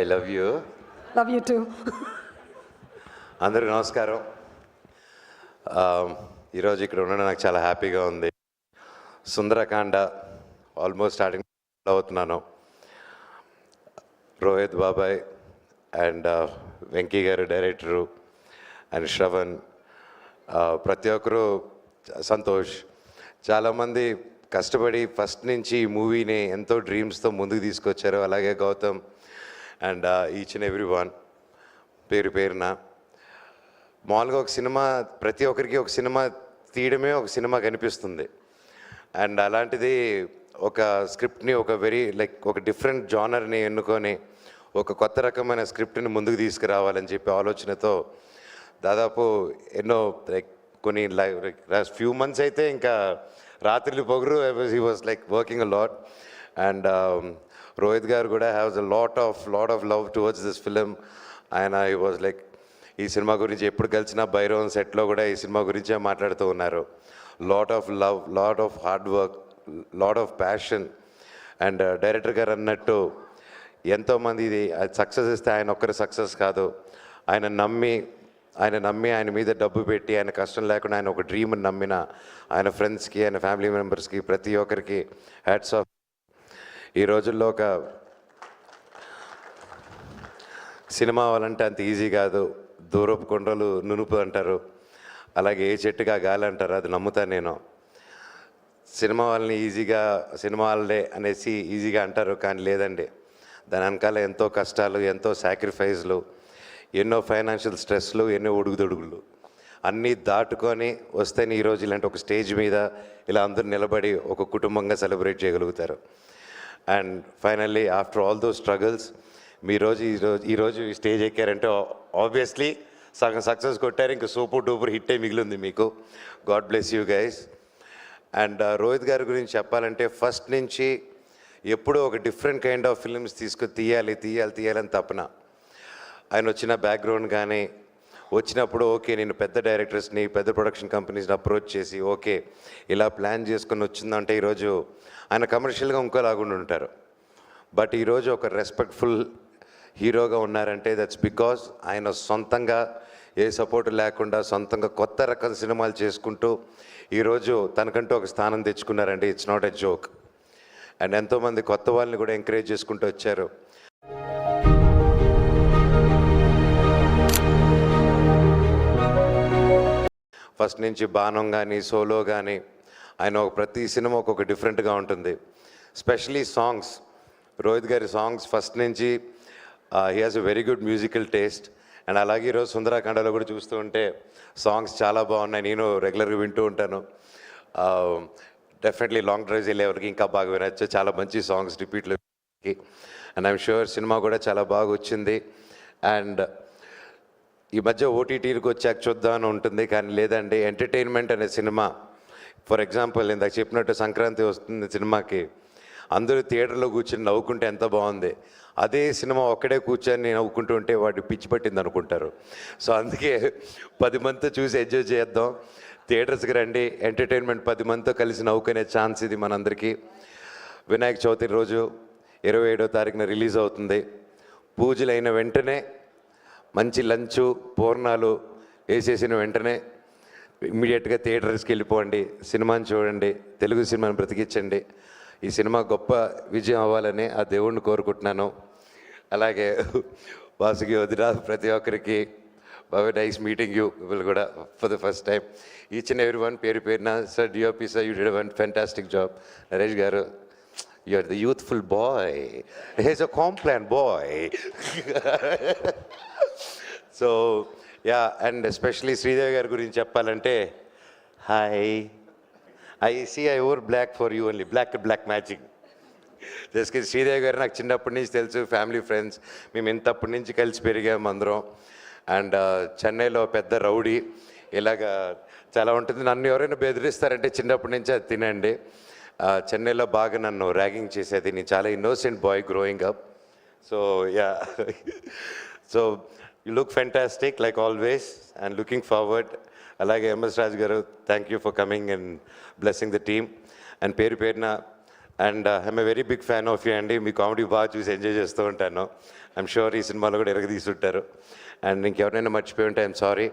I love you. Love you two. అందరికీ నమస్కారం. ఈరోజు ఇక్కడ ఉండడం నాకు చాలా హ్యాపీగా ఉంది. సుందరకాండ ఆల్మోస్ట్ స్టార్టింగ్ అవుతున్నాను. రోహిత్ బాబాయ్ అండ్ వెంకీ గారు డైరెక్టరు అండ్ శ్రవణ్, ప్రతి ఒక్కరు, సంతోష్, చాలామంది కష్టపడి ఫస్ట్ నుంచి ఈ మూవీని ఎంతో డ్రీమ్స్తో ముందుకు తీసుకొచ్చారు. అలాగే Gautam and each and every one పేరు పేరున. మామూలుగా ఒక సినిమా, ప్రతి ఒక్కరికి ఒక సినిమా తీయడమే ఒక సినిమా కనిపిస్తుంది. అండ్ అలాంటిది ఒక స్క్రిప్ట్ని ఒక ఒక డిఫరెంట్ జానర్ని ఎన్నుకొని ఒక కొత్త రకమైన స్క్రిప్ట్ని ముందుకు తీసుకురావాలని చెప్పి ఆలోచనతో దాదాపు ఎన్నో కొన్ని ఫ్యూ మంత్స్ అయితే ఇంకా రాత్రిలు పొగరు he was working a lot. And Rohit గారు కూడా haves a lot of love towards this film. ఆయన హీ వాజ్ ఈ సినిమా గురించి ఎప్పుడు కలిసినా భైరవన్ సెట్లో కూడా ఈ సినిమా గురించే మాట్లాడుతూ ఉన్నారు. Lot of love, lot of hard work, lot of passion. And director గారు అన్నట్టు ఎంతోమంది ఇది సక్సెస్ ఇస్తే ఆయన ఒక్కరి సక్సెస్ కాదు, ఆయన నమ్మి ఆయన మీద డబ్బు పెట్టి ఆయన కష్టం లేకుండా ఆయన ఒక డ్రీమ్ని నమ్మిన ఆయన ఫ్రెండ్స్కి, ఆయన ఫ్యామిలీ మెంబర్స్కి, ప్రతి ఒక్కరికి హ్యాట్స్ ఆఫ్. ఈ రోజుల్లో ఒక సినిమా అవ్వాలంటే అంత ఈజీ కాదు. దూరపు కొండలు నునుపు అంటారు, అలాగే ఏ చెట్టుగా గాలి అంటారు, అది నమ్ముతాను నేను. సినిమా వాళ్ళని సినిమా వాళ్ళే అనేసి ఈజీగా అంటారు, కానీ లేదండి. దాని వెనకాల ఎంతో కష్టాలు, ఎంతో సాక్రిఫైస్లు, ఎన్నో ఫైనాన్షియల్ స్ట్రెస్లు, ఎన్నో ఉడుగుదొడుగులు అన్నీ దాటుకొని వస్తేనే ఈరోజు ఇలాంటి ఒక స్టేజ్ మీద ఇలా అందరూ నిలబడి ఒక కుటుంబంగా సెలబ్రేట్ చేయగలుగుతారు. And finally after all those struggles ఈరోజు ఈ స్టేజ్ ఎక్కారంటే ఆబ్వియస్లీ సగం సక్సెస్ కొట్టారు. ఇంకా సూపర్ డూపర్ హిట్టే మిగిలింది మీకు. God bless you guys. And Rohit గారి గురించి చెప్పాలంటే ఫస్ట్ నుంచి ఎప్పుడూ ఒక డిఫరెంట్ కైండ్ ఆఫ్ ఫిల్మ్స్ తీయాలని తపన. ఆయన వచ్చిన బ్యాక్గ్రౌండ్ కానీ వచ్చినప్పుడు ఓకే, నేను పెద్ద డైరెక్టర్స్ని, పెద్ద ప్రొడక్షన్ కంపెనీస్ని అప్రోచ్ చేసి ఓకే ఇలా ప్లాన్ చేసుకొని వచ్చిందంటే ఈరోజు ఆయన కమర్షియల్గా ఇంకోలాగుండి ఉంటారు. బట్ ఈరోజు ఒక రెస్పెక్ట్ఫుల్ హీరోగా ఉన్నారంటే దట్స్ బికాజ్ ఆయన సొంతంగా ఏ సపోర్ట్ లేకుండా సొంతంగా కొత్త రకం సినిమాలు చేసుకుంటూ ఈరోజు తనకంటూ ఒక స్థానం తెచ్చుకున్నారండి. It's not a joke. And ఎంతోమంది కొత్త వాళ్ళని కూడా ఎంకరేజ్ చేసుకుంటూ వచ్చారు. ఫస్ట్ నుంచి బాణం కానీ సోలో కానీ ఆయన ప్రతి సినిమా ఒక్కొక్క డిఫరెంట్గా ఉంటుంది. స్పెషలీ సాంగ్స్, రోహిత్ గారి సాంగ్స్ ఫస్ట్ నుంచి he has a very good musical taste. And అలాగే ఈరోజు సుందరకాండలో కూడా చూస్తూ ఉంటే సాంగ్స్ చాలా బాగున్నాయి. నేను రెగ్యులర్గా వింటూ ఉంటాను. డెఫినెట్లీ లాంగ్ డ్రైవ్స్ వెళ్ళేవరకు ఇంకా బాగా వినొచ్చు. చాలా మంచి సాంగ్స్ రిపీట్లో. అండ్ ఐఎమ్ షూర్ సినిమా కూడా చాలా బాగా వచ్చింది. అండ్ ఈ మధ్య ఓటీటీలకు వచ్చాక చూద్దామని ఉంటుంది, కానీ లేదండి. ఎంటర్టైన్మెంట్ అనే సినిమా, ఫర్ ఎగ్జాంపుల్ ఇందాక చెప్పినట్టు సంక్రాంతి వస్తుంది సినిమాకి, అందరూ థియేటర్లో కూర్చొని నవ్వుకుంటే ఎంత బాగుంది. అదే సినిమా ఒక్కడే కూర్చొని నవ్వుకుంటూ ఉంటే వాటి పిచ్చి పట్టింది అనుకుంటారు. సో అందుకే 10 మందితో చూసి ఎంజాయ్ చేద్దాం. థియేటర్స్కి రండి. ఎంటర్టైన్మెంట్ 10 మందితో కలిసి నవ్వుకునే ఛాన్స్ ఇది మనందరికీ. వినాయక చవితి రోజు 27వ తారీఖున రిలీజ్ అవుతుంది. పూజలు అయిన వెంటనే మంచి లంచు పూర్ణాలు వేసేసిన వెంటనే ఇమ్మీడియట్గా థియేటర్స్కి వెళ్ళిపోండి, సినిమాని చూడండి, తెలుగు సినిమాని బ్రతికించండి. ఈ సినిమా గొప్ప విజయం అవ్వాలని ఆ దేవుణ్ణి కోరుకుంటున్నాను. అలాగే వాసుకి వదిన, ప్రతి ఒక్కరికి బాగా నైస్ మీటింగ్ యూ పీపుల్ కూడా for the first time. Each and every one పేరు పేరున. Sir DOP sir, you did one fantastic job. Naresh garu, you are the youthful boy, he's a Complan boy. So yeah, and especially Sridevi గారి గురించి చెప్పాలంటే, hi, I wore black for you only, black matching. Just Sridevi garu నాకు చిన్నప్పటి నుంచి తెలుసు, family friends, మేము ఇంతప్పటి నుంచి కలిసి పెరిగాము అందరం. అండ్ చెన్నైలో పెద్ద రౌడీ, ఇలాగా చాలా ఉంటుంది. నన్ను ఎవరైనా బెదిరిస్తారంటే చిన్నప్పటి నుంచి అది తినండి. చెన్నైలో బాగా నన్ను ర్యాగింగ్ చేసేది. నేను చాలా innocent boy growing up. So yeah, so you look fantastic like always and looking forward. అలాగే MS Raju garu, thank you for coming and blessing the team. And పేరున and I'm a very big fan of you అండి. మీ comedy బాగా చూసి enjoy చేస్తూ ఉంటాను. I'm sure ఈ సినిమాలో కూడా ఎరగదీస్తుంటారు. అండ్ ఇంకెవరైనా మర్చిపోయి ఉంటే I'm sorry.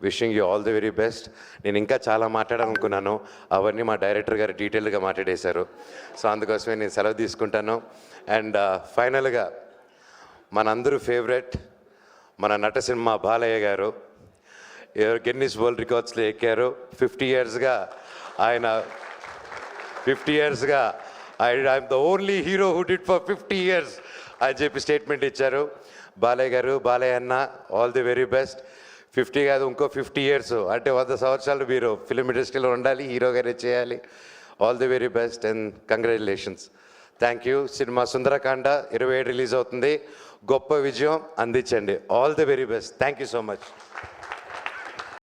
Wishing you all the very best. నేను ఇంకా చాలా మాట్లాడాలనుకున్నాను, అవన్నీ మా డైరెక్టర్ గారు డీటెయిల్గా మాట్లాడేశారు. సో అందుకోసమే నేను సెలవు తీసుకుంటాను. అండ్ ఫైనల్గా మనందరూ ఫేవరెట్ మన నటసింహ బాలయ్య గారు గిన్నిస్ వరల్డ్ రికార్డ్స్లో ఎక్కారు. 50 ఇయర్స్గా ఆయన 50 ఇయర్స్గా I'm the only hero who did for 50 years అని చెప్పి స్టేట్మెంట్ ఇచ్చారు. బాలయ్య గారు, బాలయ్య అన్న, ఆల్ ది వెరీ బెస్ట్. 50 కాదు, ఇంకో 50 ఇయర్స్ అంటే 100 సంవత్సరాలు మీరు ఫిలిం ఇండస్ట్రీలో ఉండాలి, హీరోగానే చేయాలి. All the very best and congratulations. Thank you. Cinema Sundarakanda 27 release అవుతుంది. గొప్ప విజయం అందించండి. All the very best. Thank you so much.